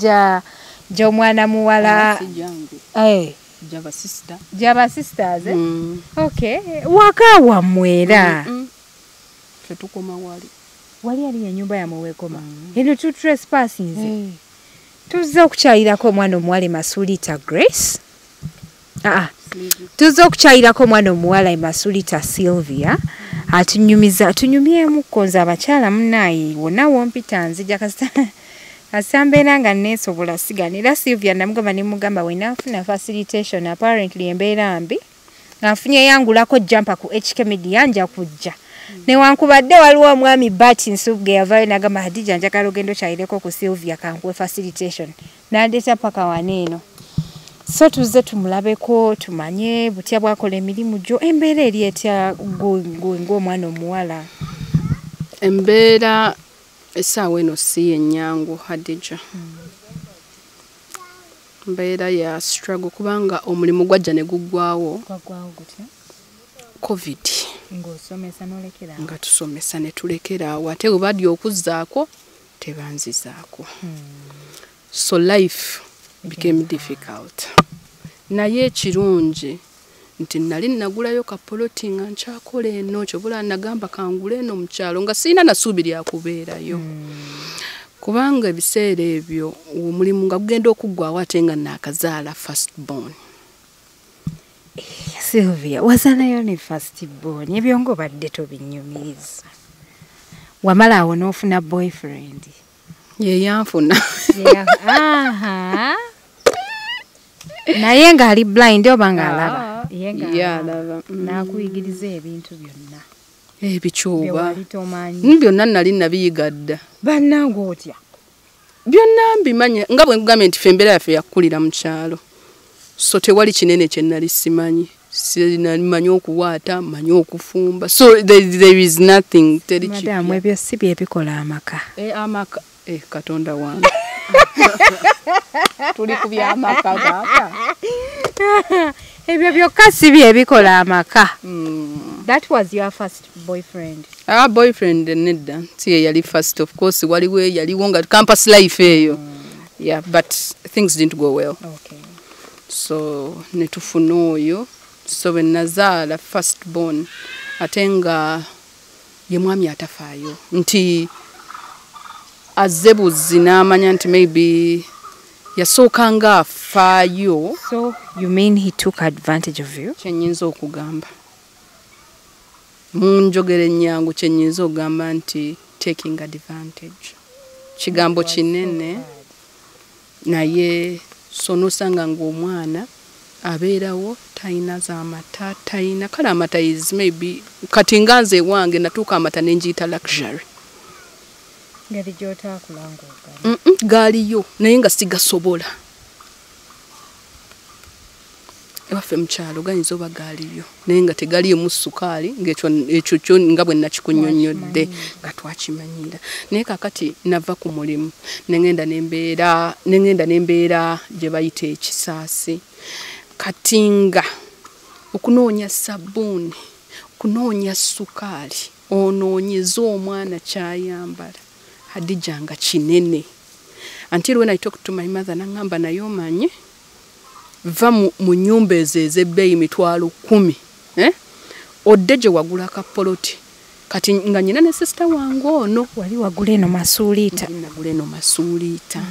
gy'omwana muwala Java Sisters okay waka wamwera tetukoma wali ali ennyumba ya mwekoma eno tu trespassing tuzza okukyayirako omwana omuwala Masulita Grace tuzza okukyayirako omwana omuwala Masulita Sylvia tunyumyemu konza abakyala munaayi wonna wompita nzija kasambeera nga neesobola siganira Sylvia namugamba nemugamba wenaafuna facilitation apparently embeera mbi nga nfunye yangulako jampa ku HK Media nja kujja newankubadde waliwo omwami Bati Nsubge yavaayo nagamba Hadija njagala ogenda okyayireko ku Sylvia kankuwe facilitation n'andeeta paka waneeno so tuzze tumulabeko tumanye butya bwakola emirimu gyo embeera eri etya ng'omwana omuwala embeera essaawa eno si ennyangu Hadija mbeera ya struggle kubanga omulimu gwajja ne guggwawo COVID nga tusomesa ne tulekera awo ate bwebaddi okuzzaako tebanzizaako so life became difficult naye ekirungi nti nali nagulayo kapoloti nga nkyakola eno kyobula nagamba kangula eno mu kyalo nga sirina nasuubi lya kubeerayo kubanga ebiseera ebyo omulimu nga gugenda okuggwawo ate nga naakazaala first born Sylvia wazanayo ne first born ebyo ng'obadde tobinyumiriza wamala awo n'ofuna boyfriend ye yanfuna naye ng'ali blind oba ng'alaba yalaba n'akuyigiriza ebintu byonna ebikyuba byonna nali nabiyiga dda bannange otya byonna mbimanya nga bwe nkugambye nti ffe embeera yaffe yakkulira mu kyalo so tewali kinene kye nali simanyi manyi okuwaata manyi okufumba so there is nothing madamu ebyo si bye bikola amaka amaka katonda wange tuli ku byamaka gaaka ebyo byokka si bye bikola amaka that was your first boyfriend boyfriend nedda si ye yali first of course waliwo yaliwo nga campus life eyo yeah but things didn't go well okay so netufuna oyo so when nazaala first born ate nga ye mwami atafaayo nti azebuzi n'amanya nti maybe yasooka nga afaayo. So you mean he took advantage of you? Kyenyinza okugamba munjogere nnyangu kyenyinza okugamba nti taking advantage kigambo kinene naye sonosanga ng'omwana abeerawo tayina z'amata tayina kale amata is maybe kati nganze ewange natuuka amata nenjiyita luxury ngeri gy'otaakulanga gaaliyo naye nga sigasobola ewaffe mukyalo gayinza oba gaaliyo naye nga tegaliimu sukaali ng'ekyo kyo nga bwe nakikunnyonnyodde nga twakimanyira naye kakati nava ku mulimu nengenda nembeera gye bayita ekisaasi katinga okunoonya sabbuuni okunoonya sukaali onoonyeza omwana kyayambala Hadija nga kinene until when I talked to my mother nangamba naye omanye va mu nyumba ezo ez'ebbeeyi 10,000 oddeje wagula kapoloti kati nga nyina ne sister wange ono wali wagula eno masuulita nagula eno masuulita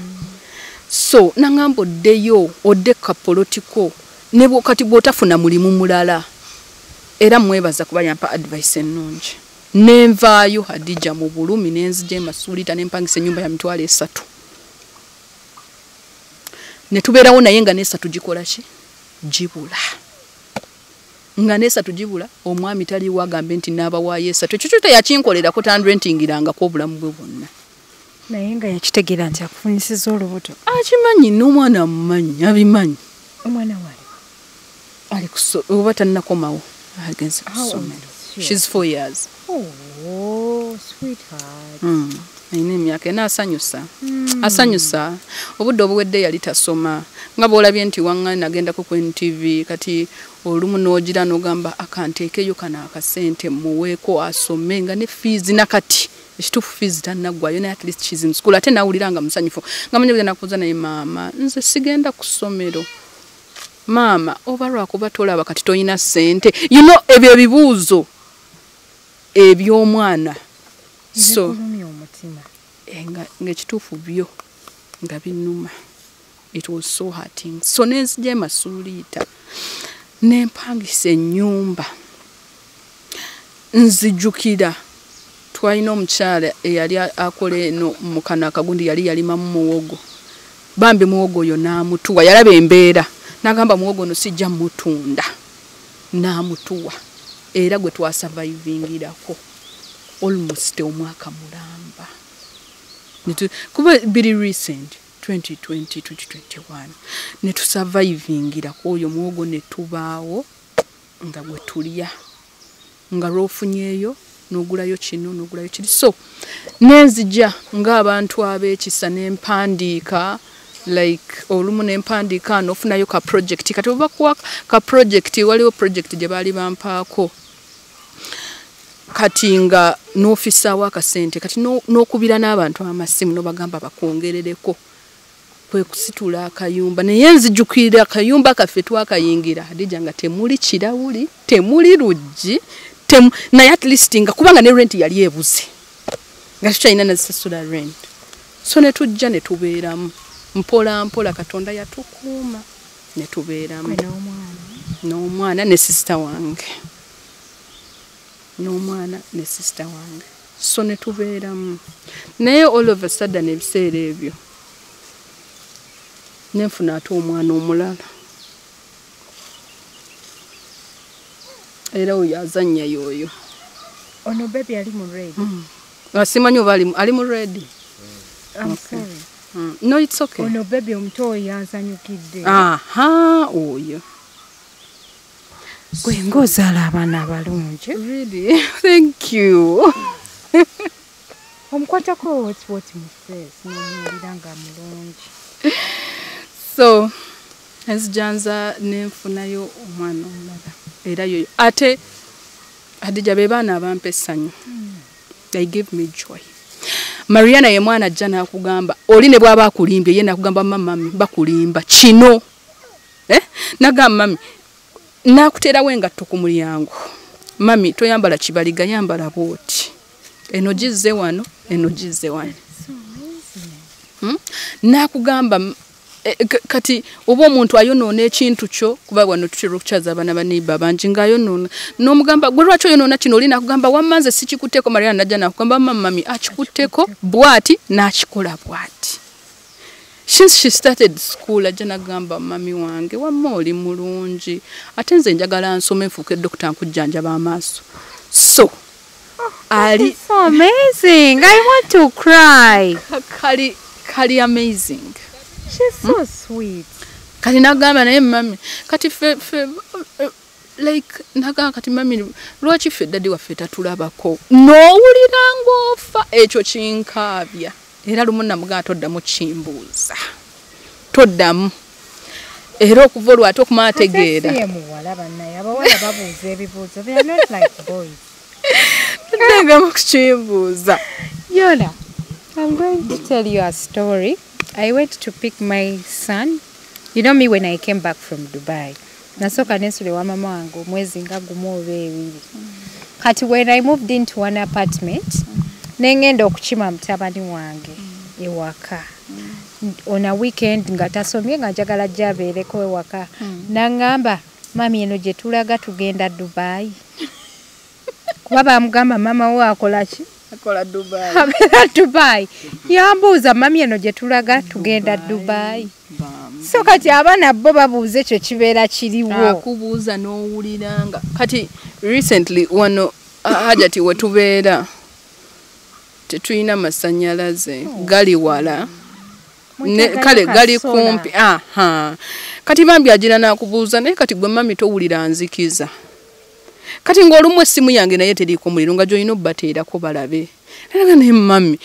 so nangamba oddeyo odde kapolotiko nebo kati bwotafuna mulimu mulala era mwebaza kuba yampa advice ennungi nenvaayo Hadija mu bulumi nenzije masuulita nempangisa ennyumba ya mitwalo 3 ne tubeerawo naye nga n'esatu gikola ki gibula nga n'esatu gibula omwami tali wagambe nti n'abawaayo esatu ekyo kyo teyakinkolera ko tandrentingiranga ko obulamu bwe bwonna naye nga yakitegeera nti akufunyisiza olubuto akimanyi n'omwana mumanyi abimanyi omwana wali ali oba tannakomawo agenze kusomero she's 4 years oh sweetheart ayina emyaka ena asanyusa obudde obuwedde yali tasoma nga bwolabye nti waŋŋani nagendako ku NTV kati olumu n'ogira n'ogamba akanteekeyo kana akasente muweeko asome nga ne fees nakati ekituufu fees tannaggwayo naye at least she's in school ate nawulira nga musanyufu nga manya bugenda kuza naye maama nze sigenda ku ssomero maama oba lwakuba tolaba kati toyina ssente you know ebyo ebibuuzo eby'omwana so ng'ekituufu byo nga binnuma it was so hurting so nenzija masuulita nempangisa ennyumba nzijjukira twalina omukyala eyali akola eno mu kano akagundi yali yalimamu muwogo bambi muwogo oyo n'amutuwa yalaba embeera n'agamba muwogo ono sijja mutunda n'amutuwa era gwe twasurvivingirako almost omwaka mulamba kuba biri recent 2020-2021 ne tusurvivingira ku oyo muwogo ne tubaawo nga gwe tulya nga lwofunyeeyo n'ogulayo kino n'ogulayo kiri so nenzija ng'abantu ab'ekisa n'empandiika like olumu n'empandiika n'ofunayo ka project kati oba kuwa ka project waliwo project gye baali bampaako kati nga n'ofisaawo akasente kati n'okubira n'abantu amasimu n'obagamba bakwongerereko kwe kusitula akayumba naye nzijjukirira akayumba kaffe twakayingira Hadija nga temuli kirawuli temuli luggi naye at least nga kubanga ne rent yali ebuze nga tukyalina nazisasula rent so ne tujja ne tubeeramu mpola mpola Katonda yatukuuma ne tubeeramu n'omwana ne sister wange n'omwana ne sister wange so ne tubeeramu naye all of a sudden ebiseera ebyo nenfuna ate omwana omulala era oyo azannya yoyo ono baby ali mu red asimanyi oba ali mu red I'm sorry no it's okay ono baby omuto oyo yazanyukidde oyo gwe ng'ozaala abaana abalungi really thank you omukwatako what's mu face n'omuwulira nga mulungi so nzijanza nenfunayo omwana omulala era yoyo ate Hadija be baana abampa essanyu they give me joy Mariana ye mwana ajja n'akugamba oli ne bw'aba akulimbye ye n'akugamba mami bakulimba kino nagamba mami nakuteerawo engatto ku mulyango mami toyambala kibaliga yambala bwoti eno gizze wano eno gizze wano nakugamba kati oba omuntu ayonoona ekintu kyo kuba wano tutera okukyaza abaana baneiba bangi ng'ayonoona n'omugamba gwe lwaki oyonoona kino oli nakugamba wamma nze sikikutteko Mariana najja nakugamba mami akikutteko bwati n'akikola bwati since she started school ajja nagamba mami wange wamma oli mulungi ate nze njagala nsome nfuuke dokita nkujjanjaba amaaso so ali so amazing I want to cry kali amazing she's so sweet kati nagamba naye mami kati fe like nagamba kati mami lwaki ffe dadi waffe tatulabako n'owulira ng'ofa ekyo kinkaabya era lumu namugamba toddamu kimbuuza toddamu era okuva olwate okumala tegeera abawala babuuza ebibuuzo they are not like boys toddangamu kukimbuuza Yola I'm going to tell you a story. I went to pick my son. You know me when I came back from Dubai. Nasoka nensule wa mama wangu mwezi nga gumu oba ebiri. Kati when I moved into an apartment, nengenda okukima mutabani wange ewaka. On a weekend nga tasomye nga njagala jabeereko ewaka. Nangamba mami eno gye tulaga tugenda Dubai. Kuba bamugamba mama we akola ki? Akola Dubai. Abeera Dubai. Yambuuza mami eno gye tulaga tugenda Dubai. So kati abaana bo babuuze ekyo kibeera kiriwo. Akubuuza n'owuliranga. Kati recently wano hajati wetubeera tetulina masannyalaze gali wala. Kale gali kumpi. Kati bambi agira nakubuuza naye kati gwe mami towulira nzikiza. Kati ng'olumu essimu yange naye teriiko muliro nga gy'olina obbateerako balabe. Era ne mami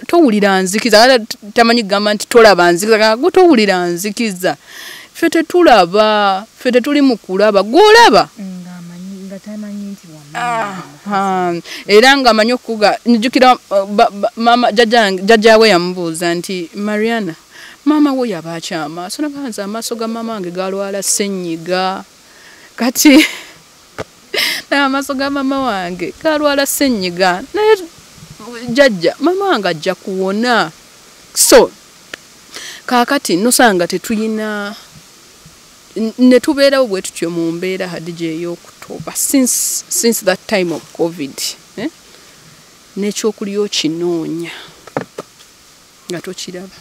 towulira nzikiza. Tamanyi gamba nti tolaba nzikiza. Gwe towulira nzikiza. Ffe tetulaba. Ffe tetuli mu kulaba. Gw'olaba. Era nga amanyi okuga njukira mama jjajjaawe yamubuuza nti Mariana mama wo yaba akyama so nabanza amaaso ga mama wange galwala ssenyiga kati amaaso ga mama wange galwala ssenyiga naye jjajja mama wange ajja kuwona so kaakati nosanga tetuyina ne tubeerawo bwe tutyo mu mbeera Hadija ey'Okutoba since that time of COVID n'ekyokulya okinoonya nga tokiraba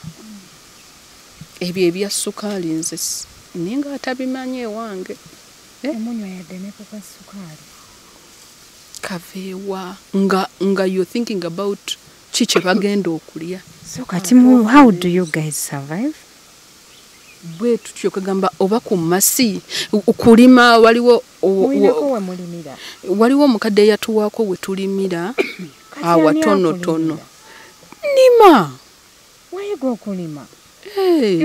ebyo ebya sukaali nze ninga atabimanyi ewange Omunywa yadde ne papa sukaali kaveewa nga you're thinking about kiki bagenda okulya. So kati how do you guys survive? Bwe tutyo kagamba oba ku masi kulima waliwo omukadde yatuwaako we tulimira awatonotono nima wayiga okulima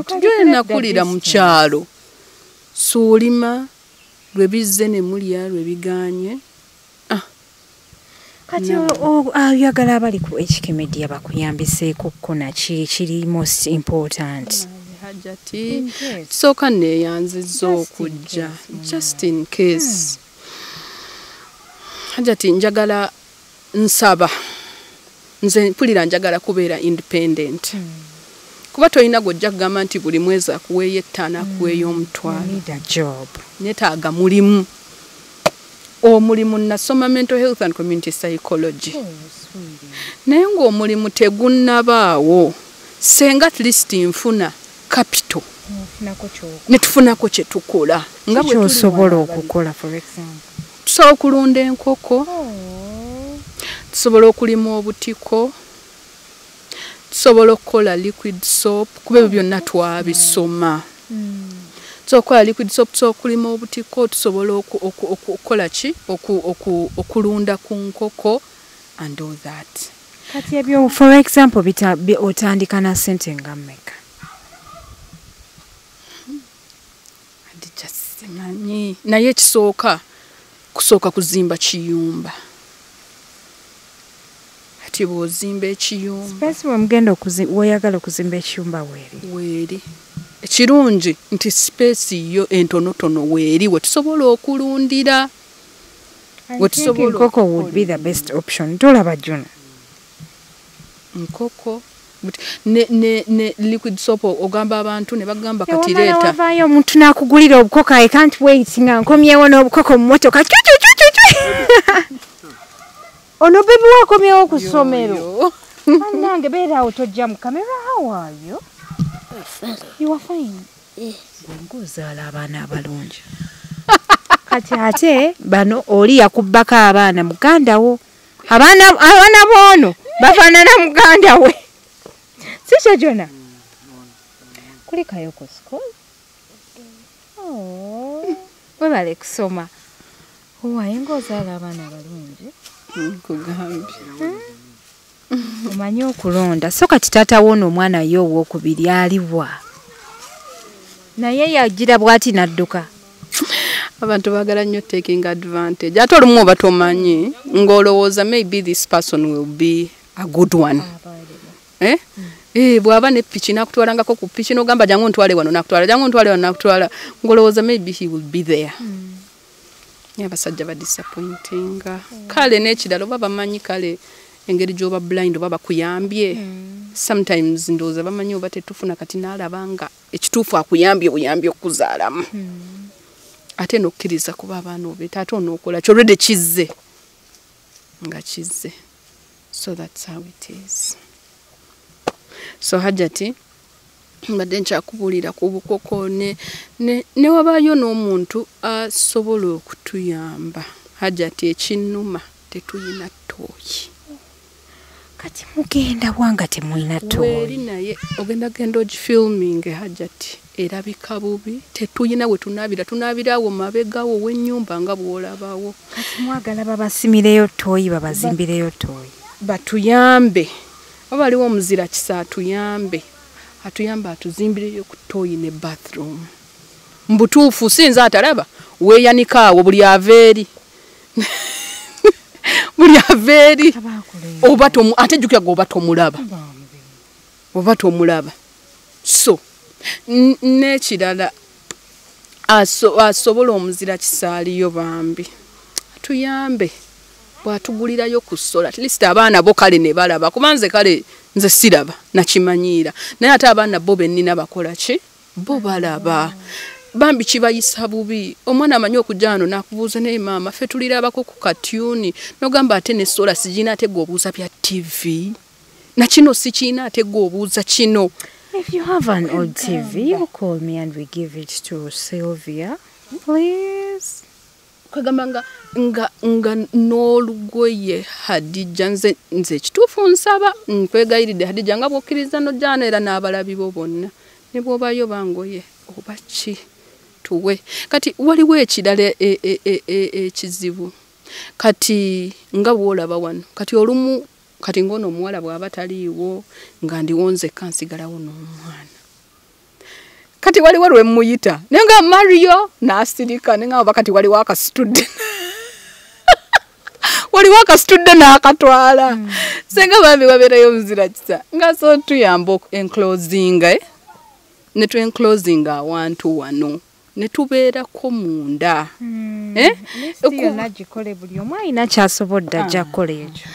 tugenda nakulira mu kyalo suulima lwe bizze ne mulya lwe biganye kati oyagala abali ku HK Media bakuyambiseeko kona kiri most important. Hajati soka neyanziza okujja just in case. Hajati njagala nsaba nze mpulira njagala kubeera independent. Kuba toyina gojja kugamba nti buli mwezi akuweeyo ettaano akuweeyo omutwalo. Netaaga mulimu. Omulimu nasoma mental health and community psychology. Naye ng'omulimu tegunnabaawo senga at least nfuna capital netufunako kye tukola nga bwe tusobola okukola. For example tusobola okulunda enkoko, tusobola okulima obutiko, tusobola okukola liquid soap kuba ebyo byonna twabisoma. Tusobola okukola liquid soap, tusobola okulima obutiko, tusobola okukola ki okulunda ku nkoko and all that. Kati ebyo for example otandika na sente nga mmeka? Manyi naye kusooka kuzimba kiyumba. Ati bw'ozimba ekiyumba space mugenda oyagala okuzimba ekiyumba weeri ekirungi nti space yo entonotono weeri we tusobola okulundira. Nkoko would be the best option. Tolaba Juna nkoko ne liquid soap ogamba abantu ne bagamba kati leeta wavayo omuntu nakugulira obukoko. I can't wait nga nkomyewo n'obukoko mu motoka ono bebi wakomyewo ku ssomero. Nange beeraawo tojja mu kamera. How are you? You are fine. Ngozaala abaana abalungi. Kati ate bano oli yakubbako abaana muganda wo. Abaana boono bafaanana muganda we. Sisha Jona. Kulikayo ku school. Webale kusoma. Owaye ng'ozaala abaana balungi. Kugambye. Omanyi okulonda. So kati taata woono omwana ye ow'okubiri aliwa. Naye yagira bw'ati n'adduka. Abantu baagala nnyo taking advantage. Ate olumu oba tomanyi ng'olowooza maybe this person will be a good one. bwaba ne pichi nakutwalangako ku pichi nogamba jangu ntwale wano nakutwala ngolowooza maybe he will be there. Abasajja ba disappointing. Kale n'ekirala oba bamanyi kale engeri gy'oba blind oba bakuyambye. Sometimes ndowooza bamanyi oba tetufuna kati n'alaba nga ekituufu akuyambye buyambye okuzaalamu. Ate n'okkiriza kuba abaana obeeta ate onookola kyolwedde kizze nga kizze. So that's how it is. So Hajati mbadde nkyakubuulira ku bukoko ne wabaayo n'omuntu asobola okutuyamba. Hajati ekinnuma tetuyina ttooyi. Kati mugenda wanga temuyina ttooyi. Weeri naye ogenda ogifilming Hajati erabika bubi tetuyina we tunaabirawo mabegawo w'ennyumba nga bw'olabawo. Kati mwagala babasimireyo ttooyi babazimbireyo ttooyi. Batuyambe. Waliwo omuzira kisa atuyambe atuzimbireyo ku ttooyi ne bathroom. Mbutuufu sinza atalaba weeyanika awo buli aveeri oba ate jjukira oba tomulaba. So n'ekirala asobola omuzira kisa aliyo bambi atuyambe. Bwatugulirayo ku sola at least abaana bo kale ne balaba kubanze kale nze siraba nakimanyiira naye ate abaana bo bennina bakola ki bo balaba bambi kibayisa bubi. Omwana amanyi okujja wano n'akubuuza naye maama ffe tulirabako ku katyuni n'ogamba ate ne sola sigiina ate g'obuuza bya TV na kino sikiina ate g'obuuza kino. If you have an old TV you call me and we give it to Sylvia please. Kagamba nga n'olugoye Hadija nze kituufu nsaba nkwegayiridde Hadija nga bw'okkiriza n'ojjana era n'abalabi bo bonna ne bw'obayo bangoye oba ki tuwe. Kati waliwo ekirala ekizibu kati nga bw'olaba wano kati olumu kati ng'ono omuwala bw'aba taliiwo nga ndiwonzekka nsigalawo n'omwana. Kati waliwo lwe muyita nenga Mario n'asirika nenga bakati waliwo akasitudde n'akatwala. Senga bambi wabeerayo omuzira kisa nga so tuyamba enclosing ne tu enclosing awantu wano ne tubeerako munda. Nagikole buli omu alina kyasobodde ajja kukola ekyo.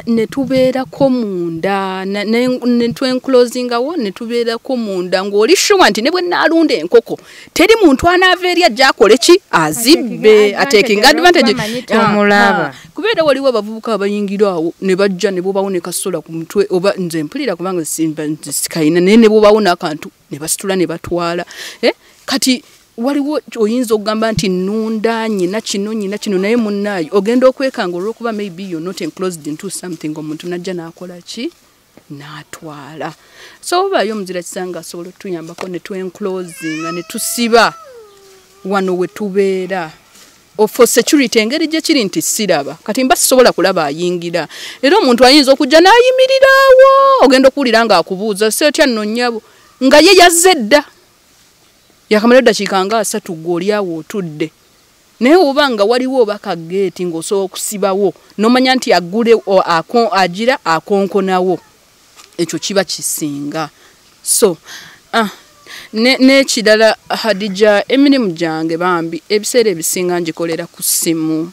Ne tubeerako munda ne tu enclosing awo ne tubeerako munda ng'oli sure nti ne bwe nnaalunda enkoko teri muntu anaava eri ajja akole ki azibbe taking advantage. Kubeera waliwo abavubuka abayingira awo ne bajja ne bwobawo ne kasola ku mutwe oba nze mpulira kubanga sikayina naye ne bwobawo n'akantu ne basitula ne batwala. Kati waliwo oyinza okugamba nti nnunda nyina kino naye munnaayo ogenda okwekanga olw'okuba maybe you're not enclosed into something omuntu najja n'akola ki n'atwala. So obaayo omuzira kisanga asobola otuyambako ne tu enclosing ne tusiba wano we tubeera. For security engeri gye kiri nti siraba kati mba sisobola kulaba ayingira era omuntu ayinza okujja n'ayimiriraawo ogenda okuwulira nga akubuuza seetya nno nnyabo nga ye yazze dda yakamala eddakiika nga 3 gw'oli awo otudde naye oba nga waliwo oba kageeti ng'osobola okusibawo n'omanya nti aggule agira akonkonawo ekyo kiba kisinga. So n'ekirala Hadija emirimu gyange bambi ebiseera ebisinga ngikolera ku ssimu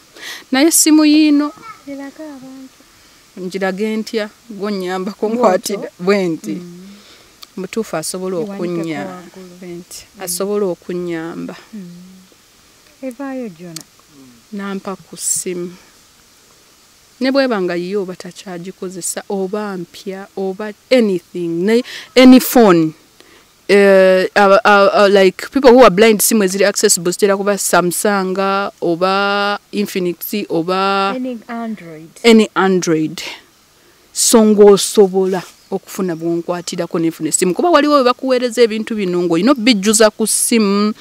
naye essimu yiino njirage ntya gw'onnyambako nkwatira bwe nti mutuufu asobola okunnyamba evaayo gyona nampa ku ssimu ne bwebanga yiye oba takyagikozesa oba mpya oba anything any phone. Like people who are blind simu eziri accessible zitera kuba Samsung oba Infinix oba any Android. Songo osobola okufuna bwonkwatirako n'efuna essimu kuba waliwo we bakuweereza ebintu bino ng'olina bijjuza ku ssimu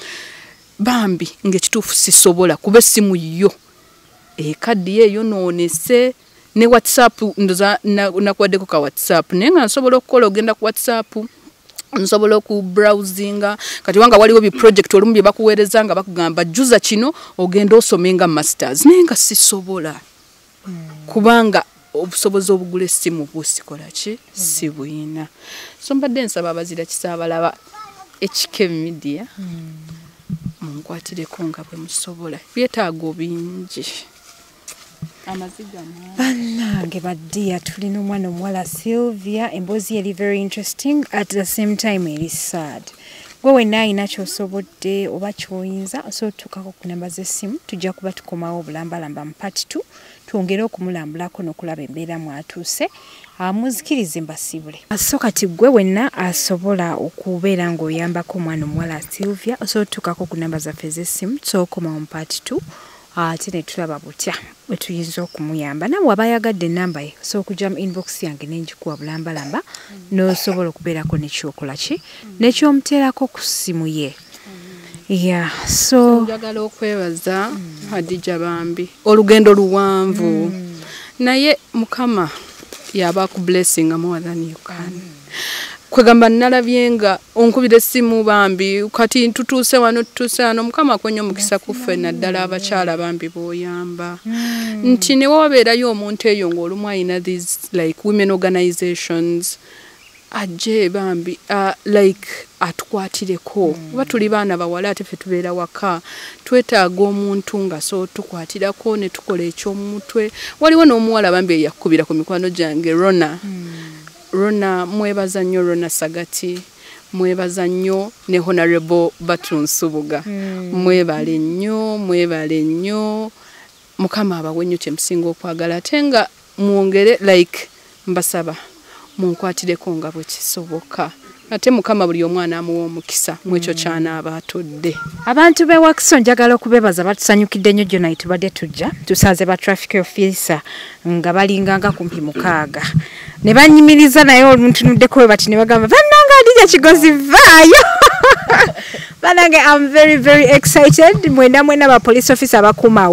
bambi ng'ekituufu sisobola kuba essimu yo ekaddi eyo noonese ne WhatsApp ndoza nakuwaddeko ka WhatsApp naye nga nsobola okukola ogenda ku WhatsApp nsobola oku browsinga kati wanga waliwo bi project olumu bye bakuweereza nga bakugamba jjuza kino ogenda osomenga masters naye nga sisobola kubanga obusobozi obugula essimu busikola ki si buyina so mbadde nsaba abazira kisaabalaba HK Media munkwatire nga bwe musobola byetaago bingi amaziga bannange baddiya tulina omwana omuwala Sylvia emboozi eri very interesting at the same time eri sad gwe wenna alina ky'osobodde oba ky'oyinza osobola ku namba z'essimu tujja kuba tukomawo obulambalamba mu part 2 twongere okumulambulako n'okulaba embeera mwatuuse muzikirize mbasibule so kati gwe wenna asobola okubeera ng'oyambako omwana omuwala Sylvia osobola ku namba zaffe z'essimu tusobokomawo mu part 2 ate ne tulaba butya bwe tuyinza okumuyamba nawe aba ayagadde enamba ye so okujja mu inbox yange n'engikuwa bulambalamba n'osobola okubeerako nekyokola ki nekyomuteerako ku ssimu ye so njagala okwebaza Hadija Bambi olugendo luwanvu naye Mukama yaba ku blessing more than you can kwegamba nalabye nga onkubira essimu Bambi kati ntutuuse wano Mukama kwenye omukisa kuffe naddala abakyala Bambi boyamba nti ne wabeerayo omuntu eyo ng'olumu ayina these like women organizations ajje Bambi like atukwatireko oba tuli baana bawala ate ffe tubeera waka twetaaga omuntu nga so tukwatirako ne tukola eky'omutwe waliwo n'omuwala Bambi eyakubira ku mikwano gyange Rona mwebaza nnyo Rona Sagati mwebaza nnyo ne Honorable Batunsubuga mwebale nnyo Mukama abawe nnyo kyemusinga okwagala ate nga mwongere like mbasaba munkwatireko nga bwe kisoboka ate Mukama buli omwana amuwa omukisa mwekyo kyana abatudde abantu be Wakiso njagala okubebaza batusanyukidde nnyo gyonna itubadde tujja tusaze ba traffic officer nga balinganga kumpi 6 ne banyimiriza naye oluntunuddeko bati ne bagamba bannanga Hadija Kigozi vaayo banange I'm very very excited mwenda ba police officer abakuma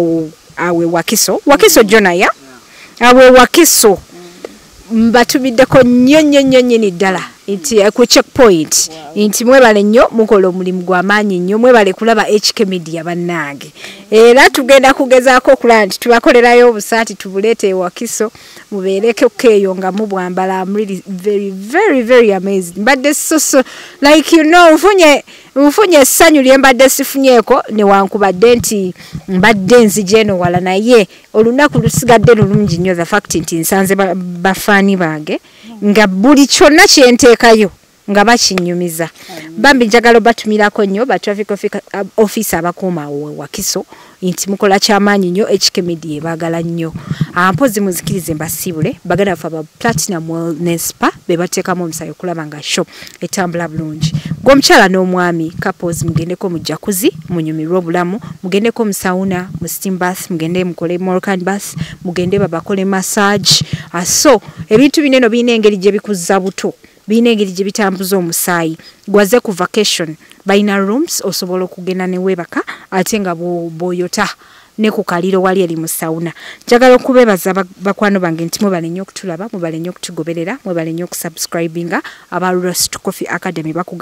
awe Wakiso Jonaya awe Wakiso mbatubiddeko nnyo ni ddala nti ku checkpoint nti mwebale nnyo mukola omulimu gw'amaanyi nnyo mwebale kulaba HK Media bannange era tugenda kugezaako okulaba nti tubakolerayo obusaati tubuleete Wakiso mubeereko keeyo nga mubwambala I'm really very very very amazing mbadde so like you know mfunye essanyu lye mbadde sifunyeeko newankubadde nti mbadde nzije eno wala naye olunaku lusigadde lulungi nnyo the fact nti nsanze bafaani bange nga buli kyonna kyenteekayo nga bakinyumiza Bambi njagala batumirako nnyo ba traffic officer abakuuma Wakiso nti mukola kyamaanyi nnyo HK Media baagala nnyo mpozi muzikirize mbasibule bagala fa ba Platinum Wellness Spa be bateekamu omusayo kulaba nga shop etambula bulungi gw'omukyala n'omwami couples mugendeko mu jacuzzi munyumirwa obulamu mugendeko mu sauna mu steam bath mugende mukole Moroccan bath mugende babakole massage so ebintu bineno birina engeri gye bikuzza buto birina engeri gye bitambuza omusaayi gwaze ku vacation balina rooms osobola okugenda ne webaka ate nga boyota ne ku kaliro wali eri mu sauna njagala okubebaza bakwano bange nti mwebale nnyo okutulaba mwebale nnyo okutugoberera mwebale nnyo okusubscribinga aba Roast Coffee Academy bakuga